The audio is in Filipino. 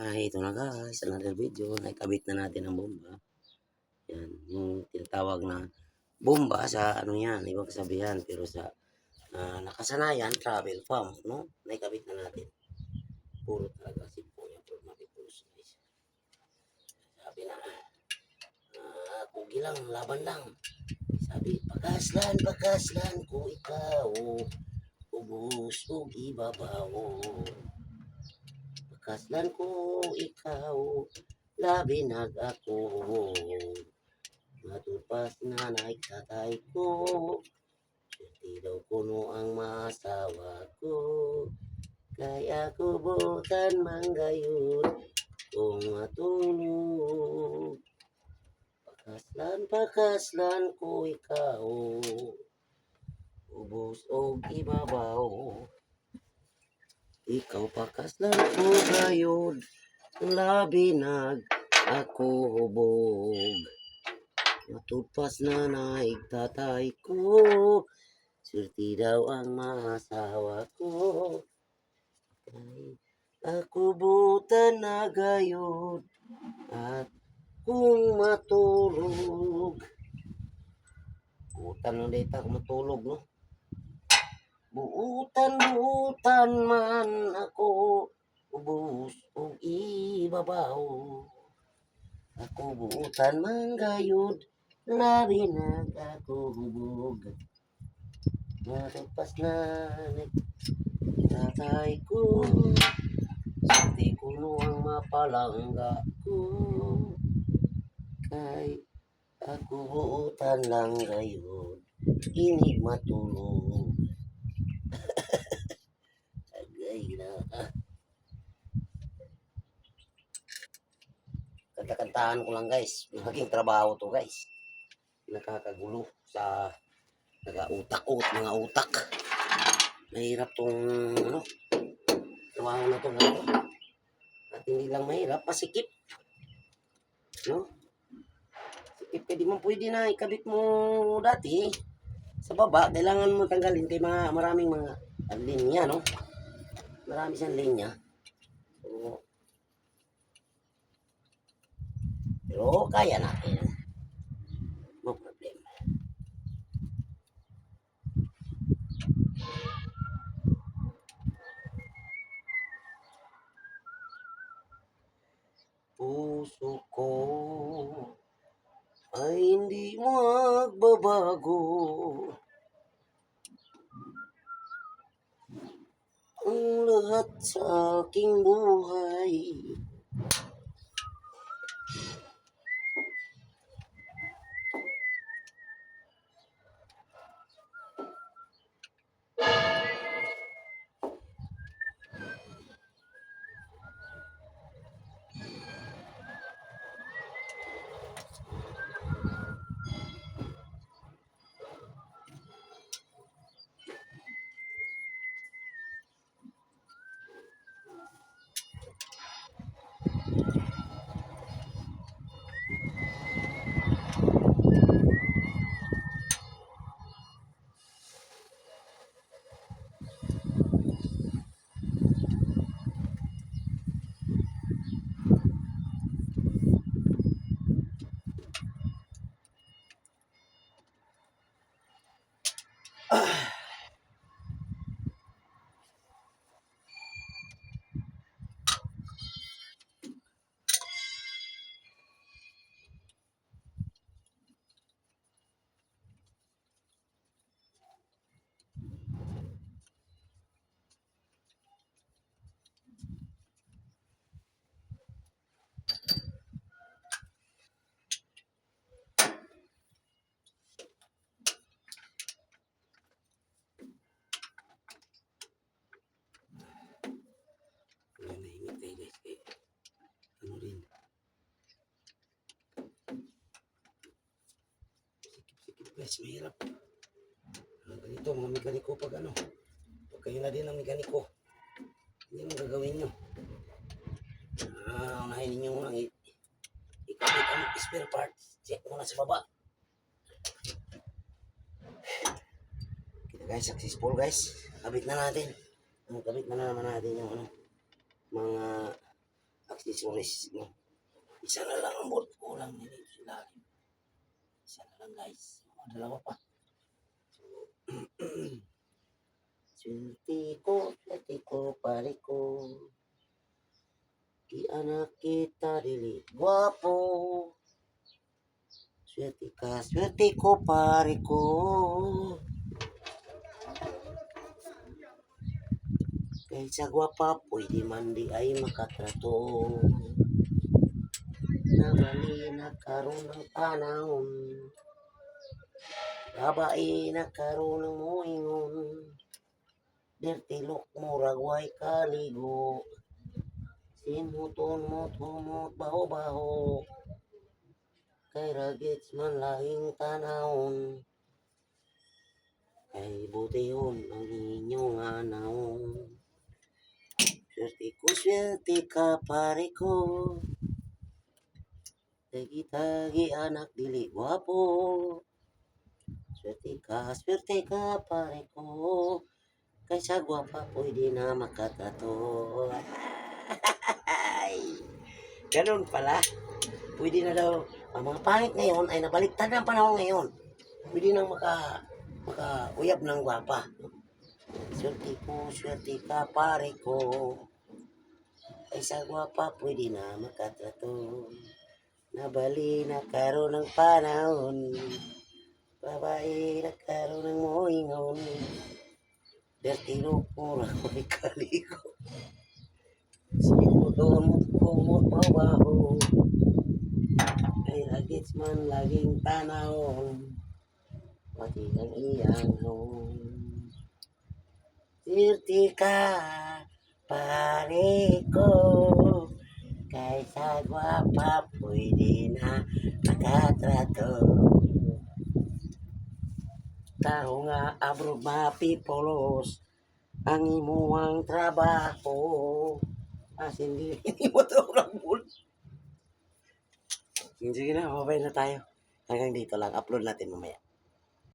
Ito na guys, another video. Naikabit na natin ang bomba. Yan, yung tinatawag na bomba sa ano yan, ibang kasabihan. Pero sa nakasanayan, travel farm, no? Naikabit na natin. Puro talaga simpo yan, puro makipulos guys. Sabi na, kugi lang, laban lang. Sabi, pakaslan ko ikaw. Ubus o ibabaw. Pakaslan ko ikaw. Labinag ako, matupas na naikatay ko, hindi daw kuno ang masawa ko, kaya kubutan manggayon kung matulog. Pakaslan ko ikaw, ubos o ibabaw, ikaw pakaslan ko gayon, labinag ako hubog, matupas na naigtatay ko, swerte daw ang masawa ko, kay ako butan na gayon, at kung matulog, butan na dito kung matulog, no? Buutan man ako, ubus o ibabaw. Ako buutan manggayod, labinag ako hubog. Matupas na tatay ko, swerte ko ang mapalangga ko, kay ako buutan lang gayon, inig matulog. Agay na kanta-kantahan ko lang guys, maging trabaho to guys, nakakagulo sa nag-utak-ut mga utak, mahirap tong ano, trabaho na to ganito, at hindi lang mahirap, pasikip, no? Sikip ka, di man pwede na ikabit mo dati sa baba, kailangan mo tanggalin kay mga maraming mga linya, no? Marami siyang linya, so, pero kaya natin, no problem. Puso ko ay hindi magbabago, ang lahat sa aking buhay nahimik tayo guys, ano rin, sikip guys, mahirap. Ganito mga mekaniko pag ano, pag kayo na din ang mekaniko, hindi mo gagawin nyo, unahin ninyo munang ikabit ang spare parts, check muna sa baba. Kita guys, successful guys, kabit na natin, kabit na naman natin yung ano, mga accessories. No? Isa na lang ang bolt. Kulang nila ito sa lalim. Isa na lang guys. Dalawa pa. Swerte ko, pare ko. Di anak kita dili. Guwapo. Swerte ko, pare ko. Kaysa gwapa, pwede man di ay makatrato. Nabali na karoon ng panahon. Babae na karoon ng muingon. Dertilok mo ragway kaligo. Simuton mo tumot baho-baho. Kay ragits man lahing tanahon. Kay butihon ang inyong anahon. Swerte ka pare ko. Tagi-tagi anak dili guwapo. Swerte ka pare ko. Kaysa gwapa pwede na makatrato. Ganun pala. Pwede na daw. Ang mga pangit ngayon ay nabaliktad ng panahon ngayon. Pwede nang maka-uyab ng gwapa. Swerte ka pare ko. Kaysa gwapa pwede na makatrato. Nabali na karoon ng panahon. Babae na karoon ng moingon. Dertilo pura ko'y kaligo. Sinudon kumot mabaho. Ay ragits man laging tanahon. Pati ang iyang hon. Swerte ka pare ko. Kaysa gwapa pwede na makatrato. Tao nga abroad mapipolos ang imuang trabaho. Hindi mo ito rambol. Sige na, mabay na tayo. Hanggang dito lang. Upload natin mamaya.